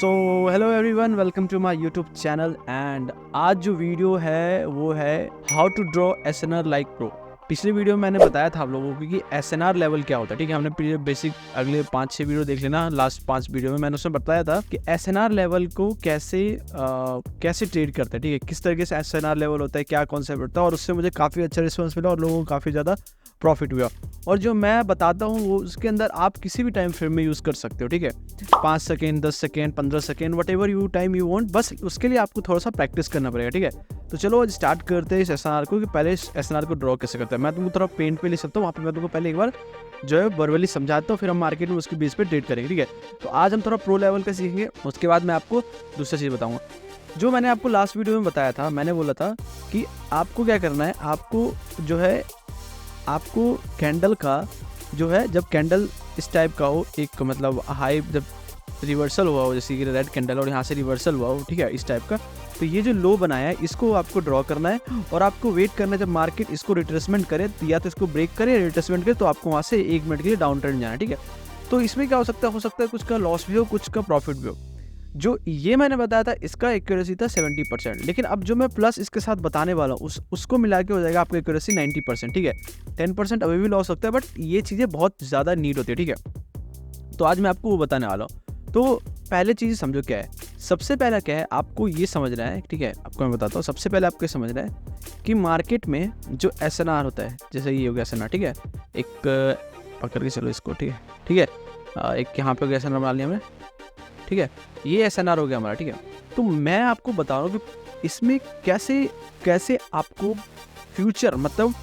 So hello everyone, welcome to my YouTube channel. And आज जो video है वो है how to draw SNR like pro. पिछले वीडियो में मैंने बताया था आप लोगों को कि एसएनआर लेवल क्या होता है। ठीक है, हमने बेसिक अगले 5-6 वीडियो देख लेना। लास्ट 5 वीडियो में मैंने उसमें बताया था कि एसएनआर लेवल को कैसे ट्रेड करते हैं। ठीक है, किस तरीके से एसएनआर लेवल होता है, क्या कॉन्सेप्ट होता है, और उससे मुझे काफ़ी अच्छा रिस्पॉन्स मिला और लोगों को काफ़ी ज़्यादा प्रॉफिट हुआ। और जो मैं बताता हूँ वो उसके अंदर आप किसी भी टाइम फ्रेम में यूज़ कर सकते हो। ठीक है, 5 second, 10 second, 15 second, what ever you time you want, बस उसके लिए आपको थोड़ा सा प्रैक्टिस करना पड़ेगा। ठीक है, तो चलो आज स्टार्ट करते हैं इस एसएनआर को कि पहले इस एसएनआर को ड्रॉ कैसे करते हैं। मैं तुमको थोड़ा पेंट पे ले सकता हूँ, वहाँ पे मैं तुमको पहले एक बार जो है वर्बली समझाता हूँ, फिर हम मार्केट में उसके बेस पे ट्रेड करेंगे। ठीक है, तो आज हम थोड़ा प्रो लेवल का सीखेंगे, उसके बाद मैं आपको दूसरा चीज़ बताऊँगा। जो मैंने आपको लास्ट वीडियो में बताया था, मैंने बोला था कि आपको क्या करना है, आपको कैंडल का जो है, जब कैंडल इस टाइप का हो, एक मतलब हाई जब रिवर्सल हुआ हो, जैसे कि रेड कैंडल और यहाँ से रिवर्सल हुआ हो, ठीक है, इस टाइप का, तो ये जो लो बनाया है इसको आपको ड्रॉ करना है और आपको वेट करना है जब मार्केट इसको रिट्रेसमेंट करे, या तो इसको ब्रेक करे, रिट्रेसमेंट करे, तो आपको वहाँ से 1 मिनट के लिए डाउन ट्रेंड जाना है। ठीक है, तो इसमें क्या हो सकता है कुछ का लॉस भी हो, कुछ का प्रॉफिट भी हो। जो ये मैंने बताया था इसका एक्यूरेसी था 70%, लेकिन अब जो मैं प्लस इसके साथ बताने वाला हूँ उसको मिला के हो जाएगा आपको एक्यूरेसी 90%। ठीक है, 10% अभी भी लॉस सकता है, बट ये चीज़ें बहुत ज़्यादा नीड होती है। ठीक है, तो आज मैं आपको वो बताने वाला हूँ। तो पहले चीज़ समझो क्या है। सबसे पहला क्या है, आपको ये समझना है। ठीक है, आपको मैं बताता हूँ। सबसे पहले आपको ये समझना है कि मार्केट में जो एसएनआर होता है, जैसे ये हो गया एसएनआर। ठीक है, एक पकड़ के चलो इसको। ठीक है, ठीक है, एक यहाँ पे हो गया एसएनआर बना लिया हमने। ठीक है, ये एसएनआर हो गया हमारा। ठीक है, तो मैं आपको बता रहा हूँ कि इसमें कैसे आपको फ्यूचर मतलब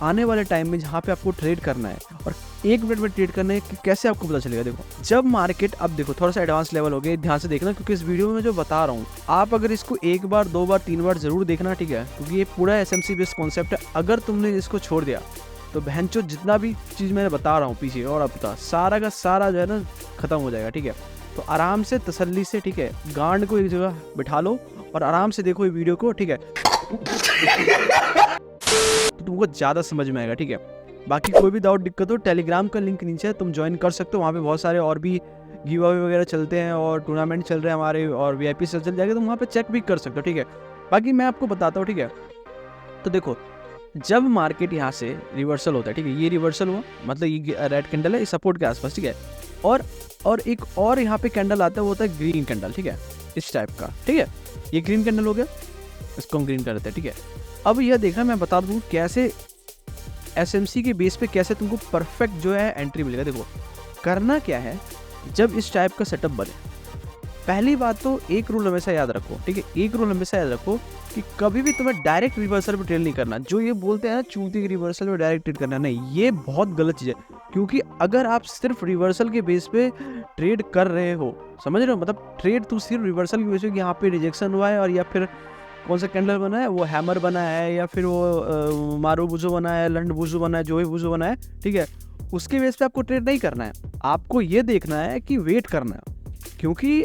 आने वाले टाइम में जहाँ पे आपको ट्रेड करना है और 1 मिनट में ट्रेड करना है कि कैसे आपको पता चलेगा। देखो, जब मार्केट, अब देखो थोड़ा सा एडवांस लेवल हो गया, ध्यान से देखना, क्योंकि इस वीडियो में जो बता रहा हूँ आप अगर इसको 1 बार 2 बार 3 बार जरूर देखना। ठीक है, क्योंकि ये पूरा एसएमसी बेस्ड कॉन्सेप्ट है। अगर तुमने इसको छोड़ दिया तो बहनचोद जितना भी चीज़ मैंने बता रहा हूँ पीछे और अब बता, सारा का सारा जो है ना खत्म हो जाएगा। ठीक है, तो आराम से तसल्ली से, ठीक है, गांड को एक जगह बिठा लो और आराम से देखो ये वीडियो को। ठीक है, तो तुमको ज़्यादा समझ में आएगा। ठीक है, बाकी कोई भी डाउट दिक्कत हो, टेलीग्राम का लिंक नीचे है, तुम ज्वाइन कर सकते हो। वहाँ पे बहुत सारे और भी गिव अवे वगैरह चलते हैं और टूर्नामेंट चल रहे हैं हमारे, और वीआईपी से चल जाएगा, तुम वहाँ पे चेक भी कर सकते हो। ठीक है, बाकी मैं आपको बताता हूँ। ठीक है, तो देखो, जब मार्केट यहाँ से रिवर्सल होता है, ठीक है, ये रिवर्सल हुआ मतलब ये रेड कैंडल है, इस सपोर्ट के आसपास। ठीक है, और एक और यहाँ पे कैंडल आता है, वो होता है ग्रीन कैंडल। ठीक है, इस टाइप का। ठीक है, ये ग्रीन कैंडल हो गया, इसको हम ग्रीन कर देते हैं। ठीक है, अब यह देखना, मैं बता दूँ कैसे एसएमसी के बेस पे कैसे तुमको परफेक्ट जो है एंट्री मिलेगा। देखो, करना क्या है, जब इस टाइप का सेटअप बने, पहली बात तो एक रूल हमेशा याद रखो। ठीक है, एक रूल हमेशा याद रखो कि कभी भी तुम्हें डायरेक्ट रिवर्सल पे ट्रेड नहीं करना। जो ये बोलते हैं ना चूती रिवर्सल पे डायरेक्ट ट्रेड करना, नहीं, ये बहुत गलत चीज़ है। क्योंकि अगर आप सिर्फ रिवर्सल के बेस पे ट्रेड कर रहे हो, समझ रहे हो, मतलब ट्रेड तू सिर्फ रिवर्सल की वजह से यहाँ पे रिजेक्शन हुआ है, और या फिर कौन सा कैंडल बना है, वो हैमर बना है, या फिर वो मारू बुजो बना है, लंड बुजो बना है, जो भी बुजो बना है, ठीक है, उसके बेस पे आपको ट्रेड नहीं करना है। आपको ये देखना है कि वेट करना है, क्योंकि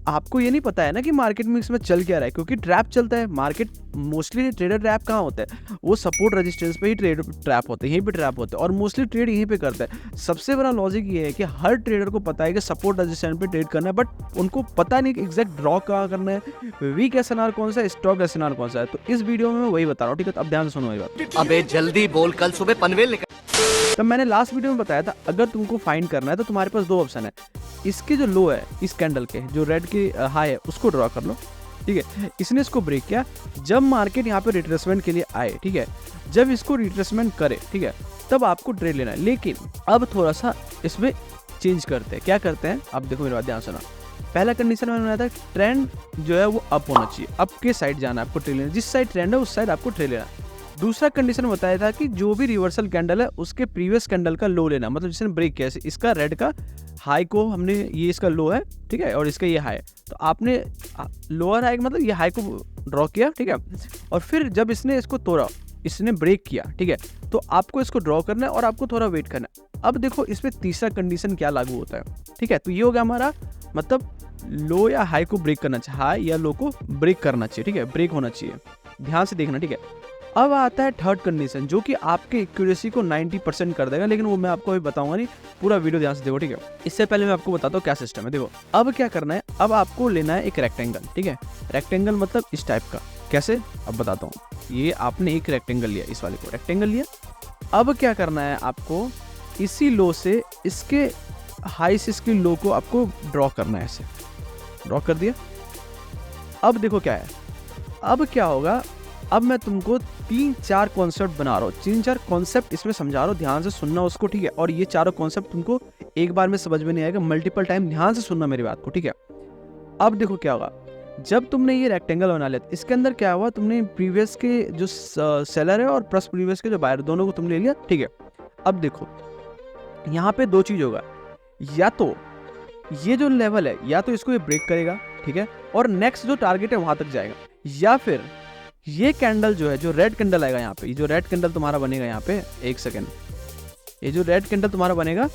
आपको ये नहीं पता है ना कि मार्केट में इसमें चल क्या रहा है, क्योंकि ट्रैप चलता है मार्केट। मोस्टली ट्रेडर ट्रैप कहाँ होता है, वो सपोर्ट रेजिस्टेंस पे ही ट्रैप होते हैं, यहीं पे ट्रैप होते हैं, और मोस्टली ट्रेड यहीं पे करता है। सबसे बड़ा लॉजिक ये है कि हर ट्रेडर को पता है कि सपोर्ट रेजिस्टेंस पे ट्रेड करना है, बट उनको पता नहीं कि एग्जैक्ट ड्रॉ कहाँ करना है, वीक एसएनआर कौन सा है, स्टॉक एसएनआर कौन सा है। तो इस वीडियो में मैं वही बता रहा हूँ। ठीक है, तो अब ध्यान से सुनो मेरी बात। अबे जल्दी बोल, कल सुबह पनवेल निकल। तब मैंने लास्ट वीडियो में बताया था, अगर तुमको फाइंड करना है तो तुम्हारे पास 2 ऑप्शन है। इसके जो लो है, इस कैंडल के जो रेड की हाई है, उसको ड्रॉ कर लो। ठीक है, इसने इसको ब्रेक किया, जब मार्केट यहाँ पे रिट्रेसमेंट के लिए आए, ठीक है, जब इसको रिट्रेसमेंट करे, ठीक है, तब आपको ट्रेड लेना है। लेकिन अब थोड़ा सा इसमें चेंज करते हैं। क्या करते हैं, अब देखो मेरी बात ध्यान सुना। पहला कंडीशन मैंने बनाया था, ट्रेंड जो है वो अप होना चाहिए, अप के साइड जाना है आपको ट्रेड लेना, जिस साइड ट्रेंड है उस साइड आपको ट्रेड लेना। दूसरा कंडीशन बताया था कि जो भी रिवर्सल कैंडल है उसके प्रीवियस कैंडल का लो लेना, मतलब जिसने ब्रेक किया, इसका रेड का हाई को हमने, ये इसका लो है, ठीक है, और इसका ये हाई है, तो आपने लोअर हाई मतलब ये हाई को ड्रॉ किया। ठीक है, और फिर जब इसने इसको तोड़ा, इसने ब्रेक किया, ठीक है, तो आपको इसको ड्रॉ करना है और आपको थोड़ा वेट करना है। अब देखो इसमें तीसरा कंडीशन क्या लागू होता है। ठीक है, तो ये हो गया हमारा, मतलब लो या हाई को ब्रेक करना चाहिए, हाई या लो को ब्रेक करना चाहिए। ठीक है, ब्रेक होना चाहिए, ध्यान से देखना। ठीक है, अब आता है थर्ड कंडीशन जो कि आपके एक्यूरेसी को 90% कर देगा, लेकिन वो मैं आपको अभी बताऊंगा नहीं, पूरा वीडियो ध्यान से देखो, ठीक है। इससे पहले मैं आपको बताता हूँ क्या सिस्टम है। देखो अब क्या करना है, अब आपको लेना है एक रेक्टेंगल, ठीक है। रेक्टेंगल मतलब इस टाइप का, कैसे अब बताता हूँ। ये आपने एक रेक्टेंगल लिया, इस वाले को रेक्टेंगल लिया। अब क्या करना है आपको, इसी लो से इसके हाई से इसके लो को आपको ड्रॉ करना है, ऐसे ड्रॉ कर दिया। अब देखो क्या है, अब क्या होगा, अब मैं तुमको 3-4 कॉन्सेप्ट बना रहा हूँ, 3-4 कॉन्सेप्ट इसमें समझा रहा हूँ, ध्यान से सुनना उसको, ठीक है। और ये चारों कॉन्सेप्ट तुमको एक बार में समझ में नहीं आएगा, मल्टीपल टाइम ध्यान से सुनना मेरी बात को, ठीक है। अब देखो क्या होगा, जब तुमने ये रेक्टेंगल बना लिया, इसके अंदर क्या हुआ, तुमने प्रीवियस के जो सेलर है और प्लस प्रीवियस के जो बायर, दोनों को तुम ले लिया, ठीक है। अब देखो यहाँ पे दो चीज होगा, या तो ये जो लेवल है, या तो इसको ये ब्रेक करेगा, ठीक है, और नेक्स्ट जो टारगेट है वहां तक जाएगा, या फिर ये कैंडल जो है, जो रेड कैंडल आएगा यहाँ पे, ये जो रेड कैंडल तुम्हारा बनेगा यहाँ पे, एक सेकेंड, ये जो रेड कैंडल तुम्हारा बनेगा,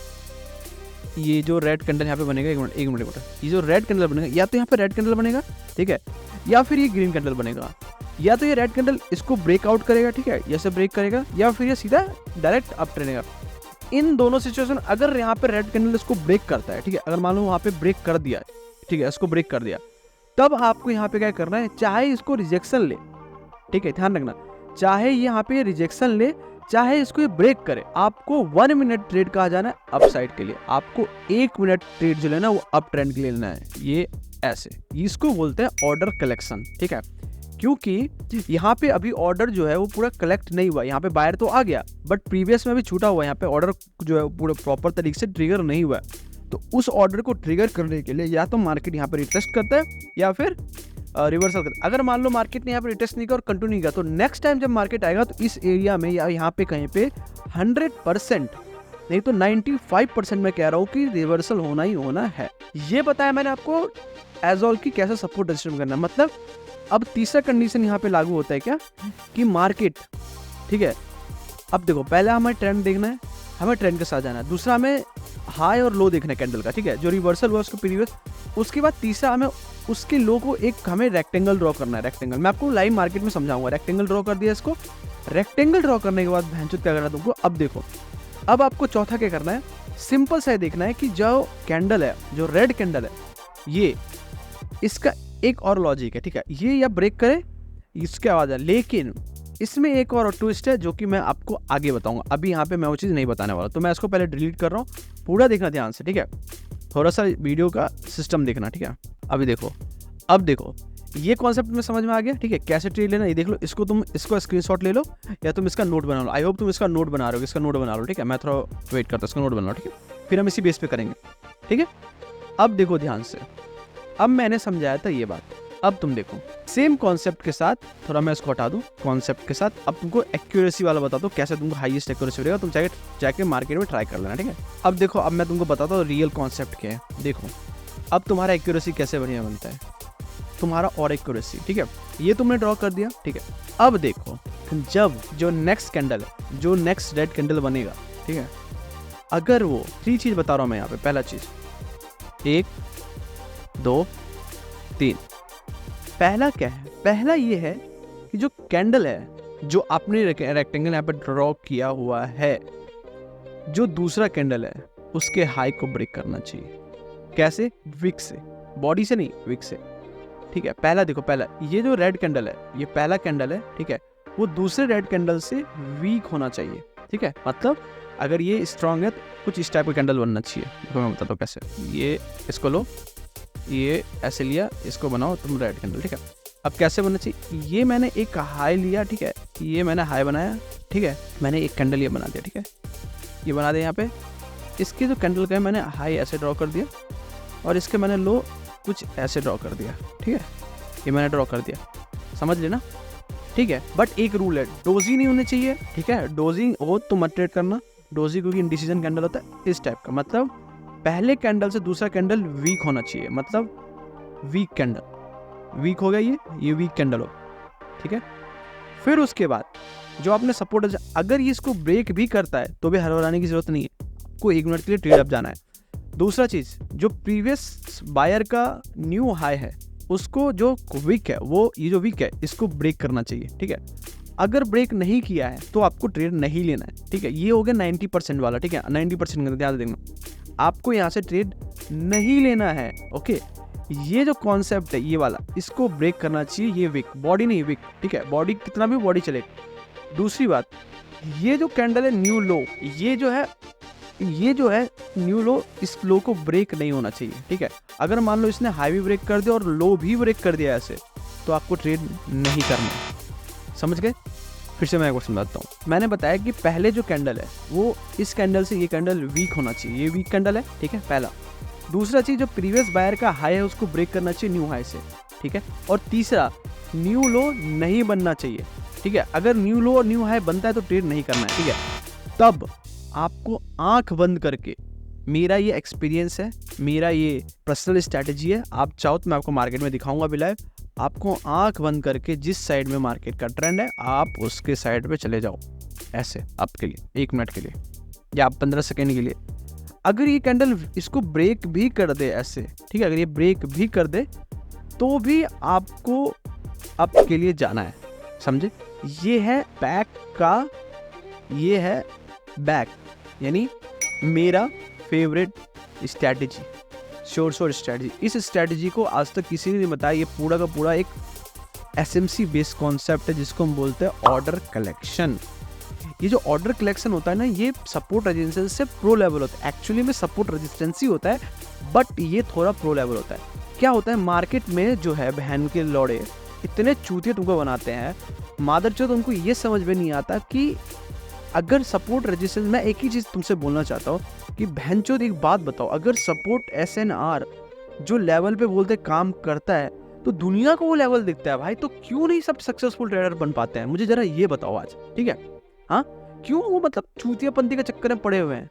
ये जो रेड कैंडल यहाँ पे बनेगा, एक मिनट, ये जो रेड कैंडल बनेगा, या तो यहाँ पे रेड कैंडल बनेगा, ठीक है, या फिर ये ग्रीन कैंडल बनेगा, या तो ये रेड कैंडल इसको ब्रेकआउट करेगा, ठीक है, ऐसे ब्रेक करेगा, या फिर ये सीधा डायरेक्ट अप ट्रेंड। इन दोनों सिचुएशन, अगर यहाँ पे रेड कैंडल इसको ब्रेक करता है, ठीक है, अगर मान लो वहाँ पे ब्रेक कर दिया, ठीक है, इसको ब्रेक कर दिया, तब आपको यहाँ पे क्या करना है, चाहे इसको रिजेक्शन ले, ठीक है, ध्यान रखना, चाहे यहाँ पे रिजेक्शन ले, चाहे इसको ये ब्रेक करे, आपको 1 मिनट ट्रेड कहा जाना है अप साइड के लिए, आपको 1 मिनट ट्रेड जो लेना है वो अप ट्रेंड के लिए लेना है। ये ऐसे, इसको बोलते हैं ऑर्डर कलेक्शन, ठीक है, क्योंकि यहाँ पे अभी ऑर्डर जो है वो पूरा कलेक्ट नहीं हुआ, यहाँ पे बायर तो आ गया बट प्रीवियस में भी छूटा हुआ, यहाँ पे ऑर्डर जो है पूरा प्रॉपर तरीके से ट्रिगर नहीं हुआ। तो उस ऑर्डर को ट्रिगर करने के लिए या तो मार्केट यहाँ पे रिटेस्ट करता है या फिर रिवर्सल करता है। अगर मान लो मार्केट ने यहाँ पे रिटेस्ट नहीं किया और कंटिन्यू नहीं किया, तो नेक्स्ट टाइम जब मार्केट आएगा तो इस एरिया में या यहाँ पे कहीं पे 100% नहीं तो 95% मैं कह रहा हूँ कि रिवर्सल होना ही होना है। ये बताया मैंने आपको एजॉल की कैसे सपोर्ट रजिस्टर करना है। मतलब अब तीसरा कंडीशन यहाँ पे लागू होता है क्या, कि मार्केट, ठीक है, अब देखो पहला हमें ट्रेंड देखना है, हमें ट्रेंड के साथ जाना है, दूसरा हमें हाई और लो देखना है कैंडल का, ठीक है, जो रिवर्सल हुआ उसको प्रीवियस, उसके बाद तीसरा हमें उसके लो को एक हमें रेक्टेंगल ड्रॉ करना है। रेक्टेंगल मैं आपको लाइव मार्केट में समझाऊंगा। रेक्टेंगल ड्रॉ कर दिया इसको, रेक्टेंगल ड्रॉ करने के बाद भैंचुत क्या करना है तुमको, अब देखो अब आपको चौथा क्या करना है, सिंपल सा देखना है कि जो कैंडल है, जो रेड कैंडल है, ये इसका एक और लॉजिक है, ठीक है, ये या ब्रेक करे इसके आवाज है, लेकिन इसमें एक और ट्विस्ट है जो कि मैं आपको आगे बताऊंगा। अभी यहाँ पे मैं वो चीज़ नहीं बताने वाला, तो मैं इसको पहले डिलीट कर रहा हूँ, पूरा देखना ध्यान से, ठीक है, थोड़ा सा वीडियो का सिस्टम देखना, ठीक है। अभी देखो, अब देखो ये कॉन्सेप्ट में समझ में आ गया, ठीक है, कैसे ट्रेड लेना, ये देख लो, इसको तुम इसको स्क्रीनशॉट ले लो या तुम इसका नोट बना लो। आई होप तुम इसका नोट बना रहे हो, इसका नोट बना लो, ठीक है, मैं थोड़ा वेट करता हूँ, इसका नोट बना लो, ठीक है, फिर हम इसी बेस पे करेंगे, ठीक है। अब देखो ध्यान से, अब मैंने समझाया था ये बात, अब तुम देखो सेम कॉन्सेप्ट के साथ, थोड़ा मैं इसको हटा दूं, कॉन्सेप्ट के साथ अब तुमको एक्यूरेसी वाला बताता हूँ, कैसे तुमको हाईएस्ट एक्यूरेसी रहेगा, तुम जाके मार्केट में ट्राई कर लेना, ठीक है। अब देखो, अब मैं तुमको बताता हूँ रियल कॉन्सेप्ट क्या है। देखो अब तुम्हारा एक्यूरेसी कैसे बढ़िया बनता है, तुम्हारा और एक्यूरेसी, ठीक है, ये तुमने ड्रॉ कर दिया, ठीक है। अब देखो जब जो नेक्स्ट कैंडल है, जो नेक्स्ट रेड कैंडल बनेगा, ठीक है, अगर वो 3 चीज बता रहा हूँ मैं यहाँ पे, पहला चीज 1 2 3, पहला क्या है, पहला ये है कि जो कैंडल है, जो आपने रेक्टेंगल यहाँ पे ड्रॉ किया हुआ है, जो दूसरा कैंडल है उसके हाई को ब्रेक करना चाहिए। कैसे, विक से, बॉडी से नहीं, विक से, ठीक है। पहला देखो, पहला ये जो रेड कैंडल है, ये पहला कैंडल है, ठीक है, वो दूसरे रेड कैंडल से वीक होना चाहिए, ठीक है। मतलब अगर ये स्ट्रांग है तो कुछ इस टाइप का कैंडल बनना चाहिए। देखो मैं बताता हूँ कैसे, ये इसको लो, ये ऐसे लिया, इसको बनाओ तुम रेड कैंडल, ठीक है। अब कैसे बनना चाहिए, ये मैंने एक हाई लिया, ठीक है, ये मैंने हाई बनाया, ठीक है, मैंने एक कैंडल ये बना दिया, ठीक है, ये बना दिया यहाँ पे, इसके जो कैंडल का है मैंने हाई ऐसे ड्रॉ कर दिया और इसके मैंने लो कुछ ऐसे ड्रॉ कर दिया, ठीक है, ये मैंने ड्रॉ कर दिया, समझ लेना, ठीक है। बट एक रूल है, डोजी नहीं होनी चाहिए, ठीक है, डोजी हो तो मत ट्रेड करना, डोजी क्योंकि इंडिसीजन कैंडल होता है इस टाइप का, मतलब पहले कैंडल से दूसरा कैंडल वीक होना चाहिए, मतलब वीक कैंडल, वीक हो गया ये वीक कैंडल हो, ठीक है। फिर उसके बाद जो आपने सपोर्ट, अगर ये इसको ब्रेक भी करता है तो भी हड़बड़ाने की जरूरत नहीं है, आपको 1 मिनट के लिए ट्रेड अप जाना है। दूसरा चीज, जो प्रीवियस बायर का न्यू हाई है उसको जो वीक है, वो ये जो वीक है इसको ब्रेक करना चाहिए, ठीक है। अगर ब्रेक नहीं किया है तो आपको ट्रेड नहीं लेना है, ठीक है। ये हो गया 90% वाला, ठीक है। 90% ध्यान देखना, आपको यहाँ से ट्रेड नहीं लेना है, ओके। ये जो कॉन्सेप्ट है ये वाला, इसको ब्रेक करना चाहिए। ये विक, बॉडी नहीं विक, ठीक है। बॉडी कितना भी बॉडी चलेगा। दूसरी बात, ये जो कैंडल है न्यू लो, ये जो है न्यू लो, इस लो को ब्रेक नहीं होना चाहिए, ठीक है। अगर मान लो इसने हाई भी ब्रेक कर दिया और लो भी ब्रेक कर दिया ऐसे, तो आपको ट्रेड नहीं करना है, समझ गए। फिर से मैं एक बार समझाता हूँ। मैंने बताया कि पहले जो कैंडल है वो इस कैंडल से ये कैंडल वीक होना चाहिए, ये वीक कैंडल है, ठीक है, पहला। दूसरा चीज़, जो प्रीवियस बायर का हाई है उसको ब्रेक करना चाहिए न्यू हाई से, ठीक है। और तीसरा, न्यू लो नहीं बनना चाहिए, ठीक है। अगर न्यू लो और न्यू हाई बनता है तो ट्रेड नहीं करना है, ठीक है। तब आपको आंख बंद करके, मेरा ये एक्सपीरियंस है, मेरा ये पर्सनल स्ट्रैटेजी है, आप चाहो तो मैं आपको मार्केट में दिखाऊंगा भी लाइव, आपको आंख बंद करके जिस साइड में मार्केट का ट्रेंड है आप उसके साइड पे चले जाओ, ऐसे आपके लिए 1 मिनट के लिए या 15 सेकेंड के लिए। अगर ये कैंडल इसको ब्रेक भी कर दे ऐसे, ठीक है, अगर ये ब्रेक भी कर दे तो भी आपको अप के लिए जाना है, समझे। ये है बैक का, ये है बैक, यानी मेरा फेवरेट स्ट्रैटेजी, शोर स्ट्रैटेजी। इस स्ट्रैटेजी को आज तक किसी ने नहीं बताया। ये पूरा का पूरा एक एसएमसी बेस्ड कॉन्सेप्ट है जिसको हम बोलते हैं ऑर्डर कलेक्शन। ये जो ऑर्डर कलेक्शन होता है ना, ये सपोर्ट रेजिस्टेंस से प्रो लेवल होता है। एक्चुअली में सपोर्ट रेजिस्टेंस ही होता है, बट ये थोड़ा प्रो लेवल होता है। क्या होता है, मार्केट में जो है बहन के लौड़े इतने चूतिए तुमको बनाते हैं, मादरचोद, उनको ये समझ में नहीं आता कि अगर सपोर्ट रेजिस्टेंस, मैं एक ही चीज़ तुमसे बोलना चाहता हूँ कि बहनचोद एक बात बताओ, अगर सपोर्ट SNR जो लेवल पे बोलते काम करता है तो दुनिया को वो लेवल दिखता है भाई, तो क्यों नहीं सब सक्सेसफुल ट्रेडर बन पाते हैं, मुझे जरा ये बताओ आज, ठीक है। हाँ, क्यों वो मतलब चूतियापंथी के चक्कर में पड़े हुए हैं,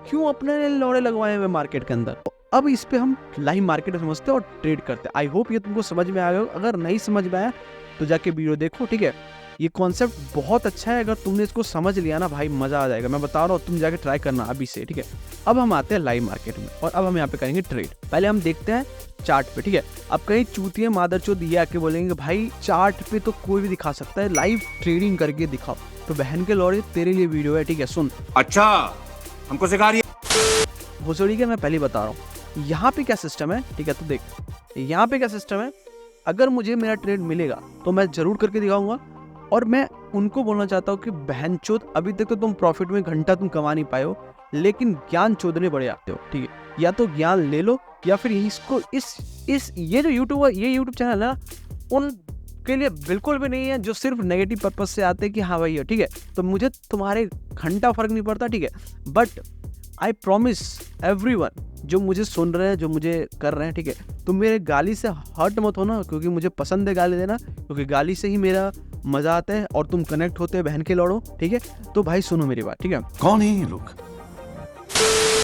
क्यों अपने लौड़े लगवाए हुए मार्केट के अंदर। अब इस पे हम लाइव मार्केट में समझते हैं और ट्रेड करते हैं। आई होप ये तुमको समझ में आया हो। अगर नहीं समझ में आया तो जाके वीडियो देखो, ठीक है। ये कॉन्सेप्ट बहुत अच्छा है, अगर तुमने इसको समझ लिया ना भाई, मजा आ जाएगा। मैं बता रहा हूँ, तुम जाके ट्राई करना अभी से, ठीक है। अब हम आते हैं लाइव मार्केट में और अब हम यहाँ पे करेंगे ट्रेड। पहले हम देखते हैं चार्ट पे, ठीक है। अब कहीं चूतिए मादरचोद ये आके बोलेंगे भाई चार्ट पे तो कोई भी दिखा सकता है, लाइव ट्रेडिंग करके दिखाओ। तो बहन के लौड़े तेरे लिए वीडियो है, ठीक है, सुन। अच्छा, हमको सिखा रही है भोसड़ी के, मैं पहले बता रहा हूँ यहाँ पे क्या सिस्टम है, ठीक है। तो देख यहाँ पे क्या सिस्टम है, अगर मुझे मेरा ट्रेड मिलेगा तो मैं जरूर करके दिखाऊंगा। और मैं उनको बोलना चाहता हूँ कि बहनचोद, अभी तक तो तुम प्रॉफिट में घंटा तुम कमा नहीं पाए हो, लेकिन ज्ञान चोदने बड़े आते हो, ठीक है। या तो ज्ञान ले लो या फिर इसको इस ये जो यूट्यूब चैनल है ना, उनके लिए बिल्कुल भी नहीं है, जो सिर्फ नेगेटिव पर्पज से आते हैं कि हाँ भाई ठीक है। तो मुझे तुम्हारे घंटा फर्क नहीं पड़ता, ठीक है। बट आई प्रॉमिस एवरीवन जो मुझे सुन रहे हैं, जो मुझे कर रहे हैं, ठीक है, तुम मेरे गाली से हर्ट मत होना, क्योंकि मुझे पसंद है गाली देना, क्योंकि गाली से ही मेरा मजा आता है और तुम कनेक्ट होते हैं बहन के लौड़ो, ठीक है। तो भाई सुनो मेरी बात, ठीक है। कौन है ये लोग?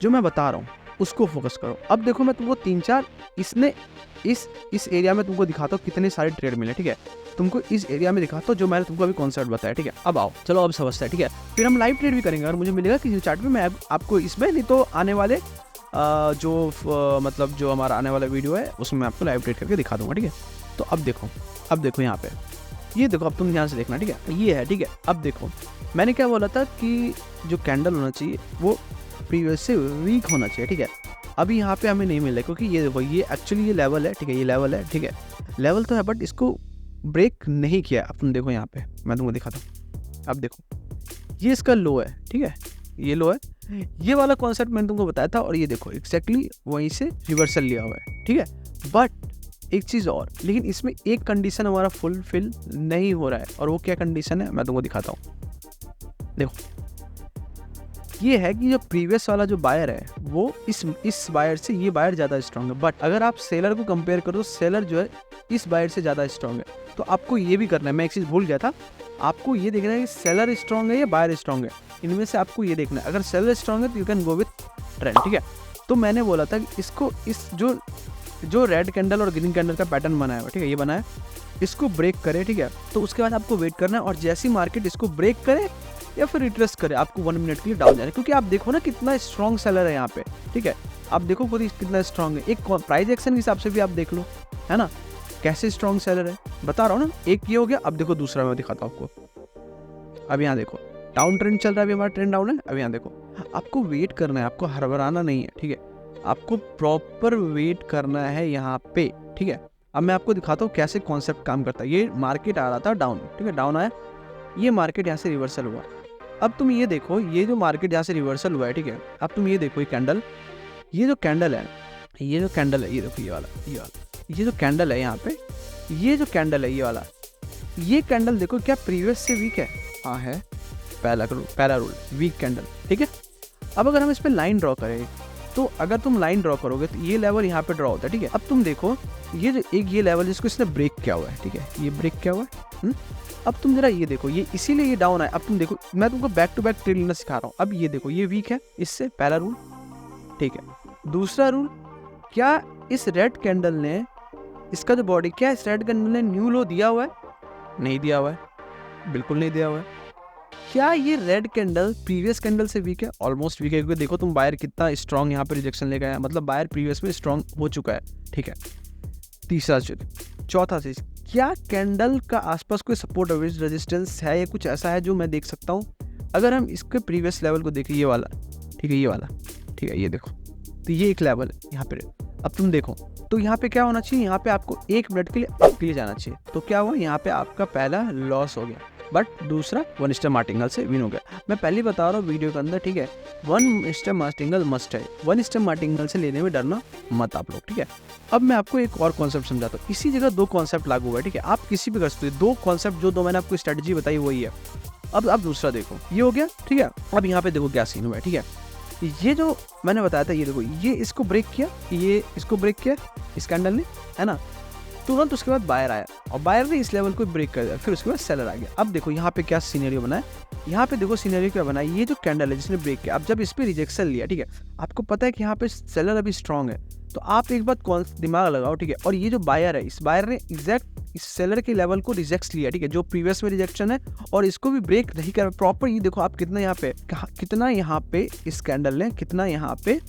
जो मैं बता रहा हूँ उसको फोकस करो। अब देखो मैं तुमको 3-4 इस एरिया में तुमको दिखाता हूँ कितने सारे ट्रेड मिले, ठीक है। तुमको इस एरिया में दिखाता हूँ जो मैंने तुमको अभी कॉन्सेप्ट बताया, ठीक है। अब आओ, चलो अब समझते हैं, ठीक है। फिर हम लाइव ट्रेड भी करेंगे, अगर मुझे मिलेगा किसी चार्ट में, मैं आपको इसमें, नहीं तो आने वाले मतलब जो हमारा आने वाला वीडियो है उसमें मैं आपको लाइव ट्रेड करके दिखा दूंगा, ठीक है। तो अब देखो यहाँ पे, ये देखो, अब तुम ध्यान से देखना, ठीक है। ये है, ठीक है। अब देखो मैंने क्या बोला था कि जो कैंडल होना चाहिए वो प्रीवियस से वीक होना चाहिए, ठीक है। अभी यहाँ पे हमें नहीं मिला, क्योंकि ये देखो, ये एक्चुअली ये लेवल है, ठीक है, ये लेवल है, ठीक है, लेवल तो है, बट इसको ब्रेक नहीं किया। अब तुम देखो यहाँ पे, मैं तुमको दिखाता हूँ। अब देखो ये इसका लो है, ठीक है, ये लो है, ये वाला कॉन्सेप्ट मैंने तुमको बताया था, और ये देखो एग्जैक्टली वहीं से रिवर्सल लिया हुआ है, ठीक है। बट एक चीज़ और, लेकिन इसमें एक कंडीशन हमारा फुलफिल नहीं हो रहा है, और वो क्या कंडीशन है मैं तुमको दिखाता हूँ। देखो ये है कि जो प्रीवियस वाला जो बायर है वो इस बायर से ये बायर ज़्यादा स्ट्रांग है, बट अगर आप सेलर को कंपेयर करो तो सेलर जो है इस बायर से ज़्यादा स्ट्रांग है। तो आपको ये भी करना है, मैं एक चीज़ भूल गया था, आपको ये देखना है कि सेलर स्ट्रांग है या बायर स्ट्रांग है, इनमें से आपको ये देखना है। अगर सेलर स्ट्रांग है तो you can go with trend, ठीक है। तो मैंने बोला था कि इसको इस जो रेड कैंडल और ग्रीन कैंडल का पैटर्न बनाया हुआ, ठीक है, ये बनाया, इसको ब्रेक करे, ठीक है। तो उसके बाद आपको वेट करना है, और जैसी मार्केट इसको ब्रेक करे या फिर रिट्रेस करे, आपको 1 मिनट के लिए डाउन जाना है, क्योंकि आप देखो ना कितना स्ट्रॉन्ग सेलर है यहाँ पे, ठीक है। आप देखो खुद कितना स्ट्रॉन्ग है, एक प्राइस एक्शन के हिसाब से भी आप देख लो, है ना। कैसे स्ट्रॉन्ग सेलर है बता रहा हूँ ना। एक ये हो गया, अब देखो दूसरा मैं दिखाता हूँ आपको। अब यहाँ देखो डाउन ट्रेंड चल रहा है, अभी हमारा ट्रेंड डाउन है। अब यहाँ देखो, आपको वेट करना है, आपको हड़बड़ाना नहीं है, ठीक है, आपको प्रॉपर वेट करना है यहाँ पे, ठीक है। अब मैं आपको दिखाता हूँ कैसे कॉन्सेप्ट काम करता है। ये मार्केट आ रहा था डाउन, ठीक है, डाउन आया, ये मार्केट यहाँ से रिवर्सल हुआ। अब तुम ये देखो, ये जो मार्केट यहाँ से रिवर्सल हुआ है, ठीक है, अब तुम ये देखो, ये कैंडल, ये जो कैंडल है, ये जो कैंडल है, ये देखो ये वाला, ये जो कैंडल है यहाँ पे, ये जो कैंडल है ये वाला, ये कैंडल देखो क्या प्रीवियस से वीक है? हाँ है, पहला रूल वीक कैंडल, ठीक है। अब अगर हम इस पे लाइन ड्रॉ करें, तो अगर तुम लाइन ड्रॉ करोगे तो ये लेवल यहाँ पे ड्रॉ होता है, ठीक है। अब तुम देखो ये जो एक ये लेवल जिसको इसने ब्रेक किया हुआ है, ठीक है, ये ब्रेक किया हुआ है। अब तुम जरा ये देखो, ये इसीलिए ये डाउन है। अब तुम देखो, मैं तुमको बैक टू बैक ट्रेड लेना सिखा रहा हूँ। अब ये देखो, ये वीक है, इससे पहला रूल, ठीक है। दूसरा रूल, क्या इस रेड कैंडल ने, इसका जो बॉडी, क्या इस रेड कैंडल ने न्यू लो दिया हुआ है? नहीं दिया हुआ है, बिल्कुल नहीं दिया हुआ है। क्या ये रेड कैंडल प्रीवियस कैंडल से वीक है? ऑलमोस्ट वीक है, क्योंकि देखो तुम बायर कितना स्ट्रॉन्ग यहाँ पे रिजेक्शन लेकर आया, मतलब बायर प्रीवियस में स्ट्रॉन्ग हो चुका है, ठीक है। तीसरा चीज, चौथा चीज, क्या कैंडल का आसपास कोई सपोर्ट रेजिस्टेंस है या कुछ ऐसा है जो मैं देख सकता हूँ? अगर हम इसके प्रीवियस लेवल को देखें, ये वाला, ठीक है, ये वाला, ठीक है, ये देखो, तो ये एक लेवल है यहाँ पे। अब तुम देखो, तो यहाँ पे क्या होना चाहिए? यहाँ पे आपको 1 मिनट के लिए अप के लिए जाना चाहिए। तो क्या हुआ? यहाँ पे आपका पहला लॉस हो गया, बट दूसरा 1 स्टेप मार्टिंगल से विन हो गया। मैं पहले बता रहा हूँ वीडियो के अंदर, ठीक है, 1 स्टेप मार्टिंगल मस्ट है, 1 स्टेप मार्टिंगल से लेने में डरना मत आप लोग, ठीक है। अब मैं आपको एक और कॉन्सेप्ट समझाता हूँ। इसी जगह 2 कॉन्सेप्ट लागू हुआ है, ठीक है, आप किसी भी कर सकते हो। 2 कॉन्सेप्ट जो मैंने आपको स्ट्रेटजी बताई वही है। अब दूसरा देखो, ये हो गया, ठीक है। अब यहाँ पे देखो क्या सीन हुआ है, ठीक है। ये जो मैंने बताया था, ये देखो, ये इसको ब्रेक किया, ये इसको ब्रेक किया इस कैंडल ने, है ना। तुरंत उसके बाद बायर आया और बायर ने इस लेवल को ब्रेक कर दिया, फिर उसके बाद सेलर आ गया। अब देखो यहाँ पे क्या सिनेरियो बना है, यहाँ पे देखो सिनेरियो क्या बना है। ये जो कैंडल है जिसने ब्रेक किया, अब जब इस पे रिजेक्शन लिया, ठीक है, आपको पता है कि यहाँ पे सेलर अभी स्ट्रॉन्ग है, तो आप एक बात दिमाग लगाओ, ठीक है। और ये जो बायर है, इस बायर ने एग्जैक्ट इस सेलर के लेवल को रिजेक्ट लिया, ठीक है, जो प्रीवियस में रिजेक्शन है, और इसको भी ब्रेक नहीं कर प्रॉपर। ये देखो आप कितना यहाँ पे इस कैंडल ने, कितना यहाँ पे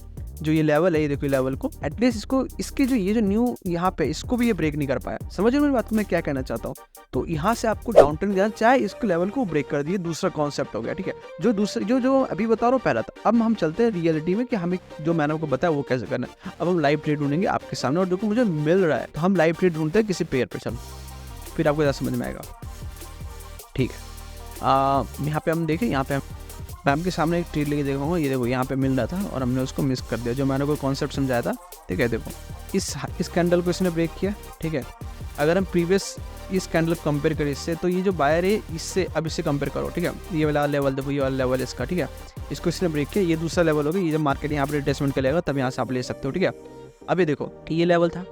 जो ये लेवल है, ये देखो लेवल को एटलीस्ट इसको, इसके जो ये जो न्यू यहाँ पे, इसको भी ये ब्रेक नहीं कर पाया। समझ रहे हो मेरी बात को मैं क्या कहना चाहता हूँ? तो यहाँ से आपको डाउन ट्रेंड जाना, चाहे इसको लेवल को ब्रेक कर दिए, दूसरा कॉन्सेप्ट हो गया, ठीक है। जो दूसरा जो अभी बता रहा हूँ पहला था। अब हम चलते हैं रियलिटी में कि हमें जो मैंने आपको बताया वो कैसे करना है। अब हम लाइव ट्रेड ढूंढेंगे आपके सामने, और देखो मुझे मिल रहा है, तो हम लाइव ट्रेड ढूंढते हैं किसी पेयर पे, चलो फिर आपको ज़्यादा समझ में आएगा, ठीक है। यहाँ पे हम देखें, यहाँ पे मैं आपके सामने एक ट्रेड लेके देखूंगा, ये देखो यहाँ पे मिल रहा था और हमने उसको मिस कर दिया, जो मैंने कोई कॉन्सेप्ट समझाया था, ठीक है। देखो इस कैंडल को इसने ब्रेक किया, ठीक है। अगर हम प्रीवियस इस कैंडल को कंपेयर करें इससे, तो ये जो बायर है इससे, अब इससे कंपेयर करो, ठीक है। ये वाला लेवल देखो, ये वाला लेवल इसका, ठीक है, इसको इसने ब्रेक किया, ये दूसरा लेवल होगा। ये जब मार्केट यहाँ पर रिटेस्टमेंट करेगा तब यहाँ से आप ले सकते हो, ठीक है। अब ये देखो, ये लेवल था,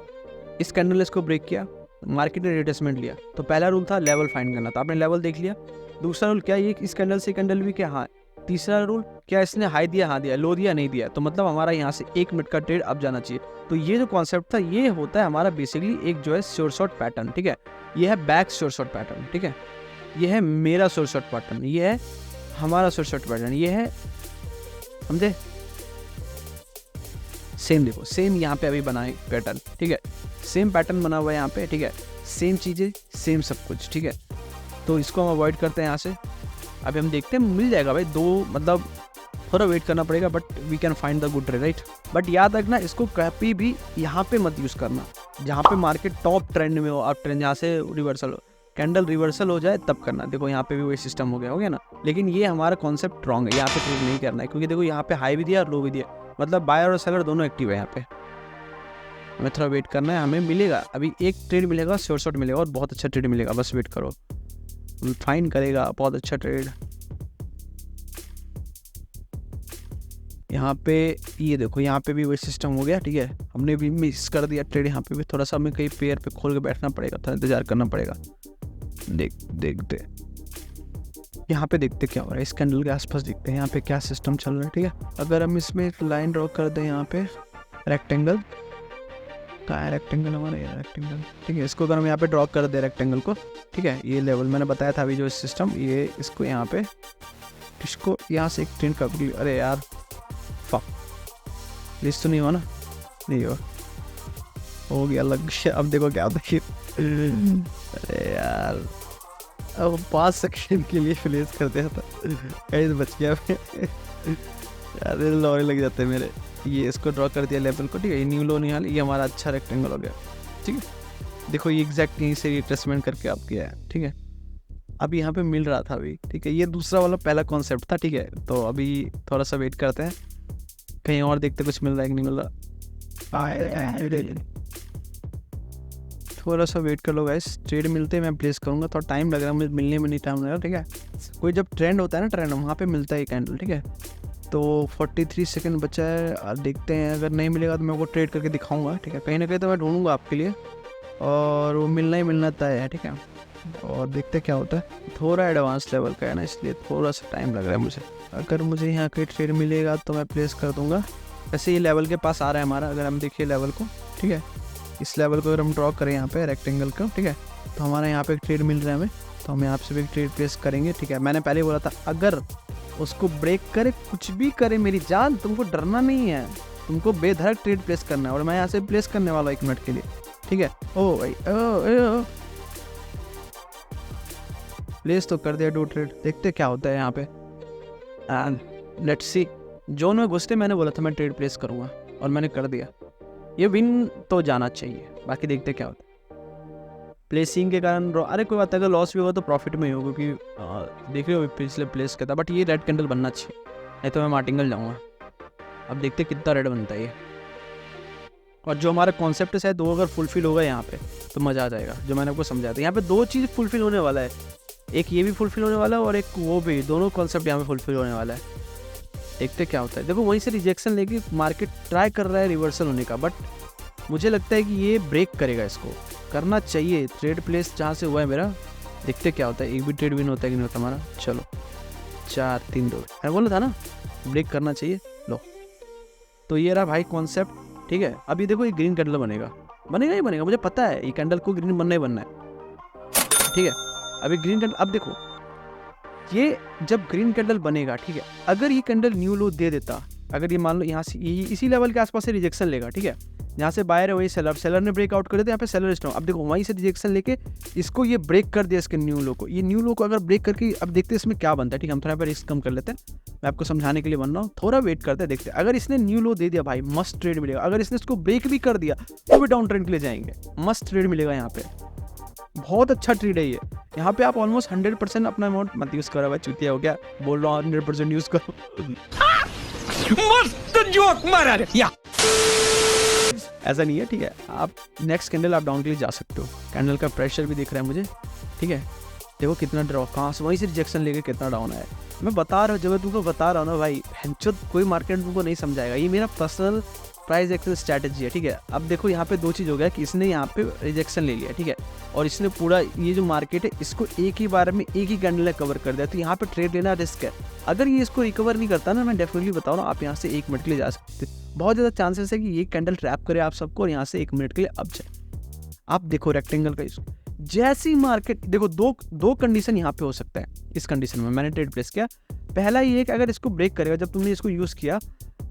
इस कैंडल ने इसको ब्रेक किया, मार्केट ने रिटेस्टमेंट लिया, तो पहला रूल था लेवल फाइंड करना था, आपने लेवल देख लिया। दूसरा रूल क्या, ये इस कैंडल से कैंडल भी क्या, हाँ। तीसरा रूल क्या, इसने हाई दिया, हाँ दिया, लो दिया, नहीं दिया, तो मतलब हमारा यहाँ से 1 मिनट का ट्रेड अब जाना चाहिए। तो ये जो कॉन्सेप्ट था, ये होता है हमारा बेसिकली एक जो है श्योर शॉट पैटर्न, ठीक है। ये है बैक श्योर शॉट पैटर्न, ठीक है। ये है मेरा श्योर शॉट पैटर्न, ये है हमारा श्योर शॉट पैटर्न, ये है, समझे। सेम देखो, सेम यहाँ पे अभी बना है पैटर्न, ठीक है, सेम पैटर्न बना हुआ है यहाँ पे, ठीक है, सेम चीज़ें, सेम सब कुछ, ठीक है। तो इसको हम अवॉइड करते हैं यहाँ से। अभी हम देखते हैं, मिल जाएगा भाई, 2 मतलब थोड़ा वेट करना पड़ेगा, but we can find the good trade, right. But याद रखना, इसको कभी भी यहाँ पे मत यूज़ करना जहाँ पे मार्केट टॉप ट्रेंड में हो, आप ट्रेंड यहाँ से रिवर्सल हो, कैंडल रिवर्सल हो जाए तब करना। देखो यहाँ पे भी वही सिस्टम हो गया ना, लेकिन ये हमारा कॉन्सेप्ट रॉन्ग है, यहाँ पे ट्रेड नहीं करना है, क्योंकि देखो यहाँ पे हाई भी दिया और लो भी दिया, मतलब बायर और सेलर दोनों एक्टिव है यहाँ पे। हमें थोड़ा वेट करना है, हमें मिलेगा अभी एक ट्रेड मिलेगा, श्योर शॉट मिलेगा और बहुत अच्छा ट्रेड मिलेगा, बस वेट करो, फाइन करेगा बहुत अच्छा ट्रेड। यहाँ पे ये देखो, यहाँ पे भी वही सिस्टम हो गया, ठीक है, हमने भी मिस कर दिया ट्रेड। यहाँ पे भी थोड़ा सा हमें कहीं पेयर पे खोल के बैठना पड़ेगा, थोड़ा इंतजार करना पड़ेगा। देखते यहाँ पे देखते क्या हो रहा है, इस कैंडल के आसपास देखते हैं यहाँ पे क्या सिस्टम चल रहा है, ठीक है। अगर हम इसमें एक लाइन ड्रॉ कर दें, यहाँ पे रेक्टेंगल कहाँ है, रेक्टेंगल हमारा ये रेक्टेंगल, ठीक है। इसको अगर हम यहाँ पे ड्रॉ कर दे रेक्टेंगल को, ठीक है, ये लेवल मैंने बताया था अभी जो सिस्टम, ये इसको यहाँ पे, इसको यहाँ से एक ट्रेंड का, अरे यार फक, लिस्ट तो नहीं हुआ ना, नहीं हुआ, हो गया, लग गया। अब देखो क्या होता है। अरे यार, अब 5 सेकंड के लिए प्लेस करते हैं तो कहीं बच गया यार, लॉरी लग जाते हैं मेरे। ये इसको ड्रॉ कर दिया लेवल को, ठीक है। ये न्यू लो निहाल, ये हमारा अच्छा रेक्टेंगल हो गया, ठीक है। देखो ये एग्जैक्ट यहीं से रिट्रेसमेंट करके आप किया है, ठीक है। अब यहाँ पे मिल रहा था अभी, ठीक है। ये दूसरा वाला पहला कॉन्सेप्ट था, ठीक है। तो अभी थोड़ा सा वेट करते हैं, कहीं और देखते कुछ मिल रहा है कि नहीं मिल रहा। थोड़ा सा वेट कर लो गाइस, ट्रेड मिलते हैं मैं प्लेस करूँगा। थोड़ा टाइम लग रहा है मुझे, मिलने में नहीं टाइम लग रहा, ठीक है। कोई जब ट्रेंड होता है ना, ट्रेंड वहाँ पे मिलता है ये कैंडल, ठीक है। तो 43 सेकंड बचा है, देखते हैं। अगर नहीं मिलेगा तो मैं वो ट्रेड करके दिखाऊंगा, ठीक है। कहीं ना कहीं तो मैं ढूंढूंगा आपके लिए, और वो मिलना ही मिलना तय है, ठीक है। और देखते क्या होता है। थोड़ा एडवांस लेवल का है ना, इसलिए थोड़ा सा टाइम लग रहा है मुझे। अगर मुझे यहाँ कहीं ट्रेड मिलेगा तो मैं प्लेस कर दूंगा। वैसे ये लेवल के पास आ रहा है हमारा, अगर हम देखिए लेवल को, ठीक है। इस लेवल को अगर हम ड्रॉ करें यहाँ पे रेक्टेंगल का, ठीक है, तो हमारा यहाँ पे एक ट्रेड मिल रहा है हमें, तो हम यहाँ से भी एक ट्रेड प्लेस करेंगे, ठीक है। मैंने पहले बोला था अगर उसको ब्रेक करे, कुछ भी करे मेरी जान, तुमको डरना नहीं है, तुमको बेधड़क ट्रेड प्लेस करना है। और मैं यहाँ से प्लेस करने वाला हूँ 1 मिनट के लिए, ठीक है। ओ भाई प्लेस तो कर दिया 2 ट्रेड, देखते क्या होता है यहाँ पे। एंड लेट्स सी, जोन में घुसते मैंने बोला था मैं ट्रेड प्लेस करूँगा, और मैंने कर दिया। ये विन तो जाना चाहिए, बाकी देखते क्या होता है। प्लेसिंग के कारण अरे कोई बात है, अगर लॉस भी होगा तो प्रॉफिट में ही होगा, क्योंकि देख रहे हो पिछले प्लेस का था। बट ये रेड कैंडल बनना चाहिए, नहीं तो मैं मार्टिंगल जाऊँगा। अब देखते कितना रेड बनता है ये। और जो हमारा कॉन्सेप्ट है शायद वो अगर फुलफिल होगा यहाँ पे तो मज़ा आ जाएगा, जो मैंने आपको समझाया था। यहाँ पे 2 चीज़ फुलफिल होने वाला है, एक ये भी फुलफिल होने वाला है और एक वो भी, दोनों कॉन्सेप्ट यहाँ पे फुलफिल होने वाला है। देखते क्या होता है। देखो वहीं से रिजेक्शन लेके मार्केट ट्राई कर रहा है रिवर्सल होने का, बट मुझे लगता है कि ये ब्रेक करेगा, इसको करना चाहिए। ट्रेड प्लेस जहाँ से हुआ है मेरा, देखते क्या होता है। एक भी ट्रेड विन होता है कि नहीं होता हमारा। चलो 4 3 2, मैं बोला था ना ब्रेक करना चाहिए। लो तो ये रहा भाई कॉन्सेप्ट, ठीक है। अभी देखो ये ग्रीन कैंडल बनेगा, बनेगा ही बनेगा, मुझे पता है ये कैंडल को ग्रीन बनना ही बनना है, ठीक है। अभी ग्रीन कैंडल, अब देखो ये जब ग्रीन कैंडल बनेगा, ठीक है। अगर ये कैंडल न्यू लो दे देता, अगर ये मान लो यहाँ से इसी लेवल के आसपास से रिजेक्शन लेगा, ठीक है। यहाँ से बायर है वही सेलर ने ब्रेकआउट कर दिया, यहाँ पे सेलर स्टॉप। अब देखो वहीं से रिजेक्शन लेके इसको ये ब्रेक कर दिया, इसके न्यू लो को। ये न्यू लो को अगर ब्रेक करके, अब देखते हैं इसमें क्या बनता है, ठीक है। हम थोड़ा पर रिस्क कम कर लेते हैं, मैं आपको समझाने के लिए बन रहा हूँ, थोड़ा वेट करते हैं, देखते हैं। अगर इसने न्यू लो दे दिया भाई, मस्त ट्रेड मिलेगा। अगर इसने इसको ब्रेक भी कर दिया तो भी डाउन ट्रेंड के लिए जाएंगे, मस्त ट्रेड मिलेगा यहाँ पे, बहुत अच्छा ट्रेड है ये। यहाँ पे आप ऑलमोस्ट 100% अपना अमाउंट मत यूज करो भाई, चूतिया हो गया, बोल रहा हूँ 100% यूज करो। मस्त जोक मारा रे या। ऐसा नहीं है, ठीक है। आप नेक्स्ट कैंडल आप डाउन के लिए जा सकते हो। कैंडल का प्रेशर भी दिख रहा है मुझे, ठीक है। देखो कितना ड्रॉप, कहाँ से वहीं से रिजेक्शन लेके कितना डाउन है। मैं बता रहा हूँ, जब मैं तुमको बता रहा हूँ ना भाई, कोई मार्केट तुमको नहीं समझाएगा। ये मेरा पर्सनल प्राइस एक्शन स्ट्रैटेजी है, ठीक है। अब देखो यहाँ पे 2 चीज़ हो गया कि इसने यहाँ पे रिजेक्शन ले लिया, ठीक है। और इसने पूरा ये जो मार्केट है इसको एक ही बार में एक ही कैंडल ने कवर कर दिया, तो यहाँ पे ट्रेड लेना रिस्क है। अगर ये इसको रिकवर नहीं करता ना, मैं डेफिनेटली बता रहा हूँ, आप यहाँ से 1 मिनट के लिए जा सकते। बहुत ज़्यादा चांसेस है कि ये कैंडल ट्रैप करे आप सबको, और यहाँ से 1 मिनट के लिए अब जाए। आप देखो रेक्टेंगल का इसको, जैसी मार्केट देखो, दो कंडीशन यहाँ पे हो सकता है। इस कंडीशन में मैंने ट्रेड प्लेस किया, पहला ये कि अगर इसको ब्रेक करेगा, जब तुमने इसको यूज़ किया,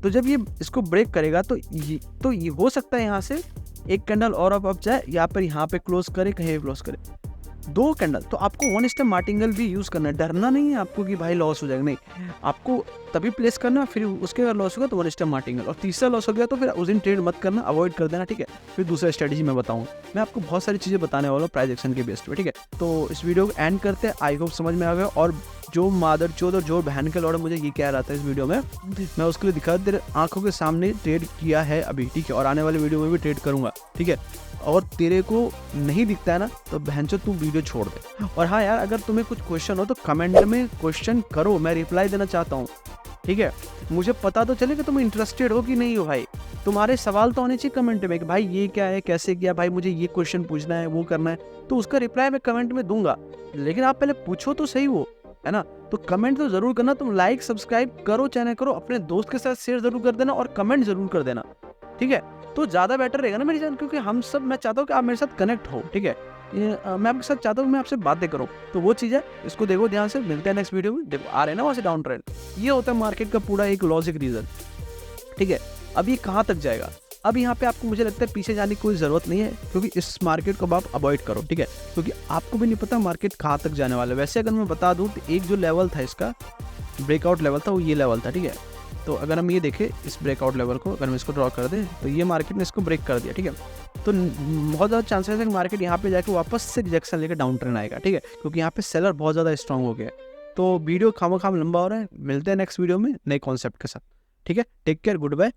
तो जब ये इसको ब्रेक करेगा तो ये हो सकता है यहाँ से एक कैंडल और अप जाए, या फिर यहाँ पे क्लोज करे, कहीं क्लोज करे। 2 कैंडल तो आपको 1 स्टेप मार्टिंगल भी यूज़ करना है। डरना नहीं है आपको कि भाई लॉस हो जाएगा, नहीं, आपको तभी प्लेस करना, फिर उसके अगर लॉस होगा तो 1 स्टेप मार्टिंगल, और तीसरा लॉस हो गया तो फिर उस दिन ट्रेड मत करना, अवॉइड कर देना, ठीक है। फिर दूसरा स्ट्रेटेजी मैं बताऊँ, मैं आपको बहुत सारी चीज़ें बताने वाला हूँ प्राइस एक्शन के बेस पे, ठीक है। तो इस वीडियो को एंड करते हैं, आई होप समझ में आ गया। और जो मादर चोद और जो बहन के लौड़ा मुझे ये कह रहा था इस वीडियो में, मैं उसके लिए दिखा तेरे आंखों के सामने ट्रेड किया है अभी, ठीक है। और आने वाले वीडियो में भी ट्रेड करूंगा, ठीक है। और तेरे को नहीं दिखता है ना, तो बहनचोद तू वीडियो छोड़ दे। और हाँ यार, अगर तुम्हें कुछ क्वेश्चन हो तो कमेंट में क्वेश्चन करो, मैं रिप्लाई देना चाहता हूँ, ठीक है। मुझे पता तो चले कि तुम इंटरेस्टेड हो कि नहीं हो भाई। तुम्हारे सवाल तो होने चाहिए कमेंट में कि भाई ये क्या है, कैसे किया, भाई मुझे ये क्वेश्चन पूछना है, वो करना है, तो उसका रिप्लाई मैं कमेंट में दूंगा। लेकिन आप पहले पूछो तो सही, वो है ना। तो कमेंट तो जरूर करना, तुम लाइक सब्सक्राइब करो, चैनल करो, अपने दोस्त के साथ शेयर जरूर कर देना, और कमेंट जरूर कर देना, ठीक है। तो ज़्यादा बेटर रहेगा ना मेरी जान, क्योंकि हम सब, मैं चाहता हूँ कि आप मेरे साथ कनेक्ट हो, ठीक है। मैं आपके साथ चाहता हूँ मैं आपसे बातें करूँ, तो वो चीज़ है, इसको देखो ध्यान से। मिलते हैं नेक्स्ट वीडियो में। देखो आ रहे हैं ना वहाँ से डाउन ट्रेंड, ये होता है मार्केट का पूरा एक लॉजिक रीजन, ठीक है। अब ये कहाँ तक जाएगा, अब यहाँ पे आपको मुझे लगता है पीछे जाने की कोई ज़रूरत नहीं है, क्योंकि इस मार्केट को अब आप अवॉइड करो, ठीक है, क्योंकि आपको भी नहीं पता मार्केट कहाँ तक जाने वाला है। वैसे अगर मैं बता दूँ तो एक जो लेवल था इसका, ब्रेकआउट लेवल था, वो ये लेवल था, ठीक है। तो अगर हम ये देखें इस ब्रेकआउट लेवल को, अगर हम इसको ड्रॉ कर दें तो ये मार्केट ने इसको ब्रेक कर दिया, ठीक है। तो बहुत ज़्यादा चांसेस है कि मार्केट यहाँ पे जाके वापस से रिजेक्शन लेकर डाउन ट्रेंड आएगा, ठीक है, क्योंकि यहाँ पे सेलर बहुत ज़्यादा स्ट्रांग हो गया है। तो वीडियो खाम लंबा हो रहा है, मिलते हैं नेक्स्ट वीडियो में नए कॉन्सेप्ट के साथ, ठीक है। Take care, good bye.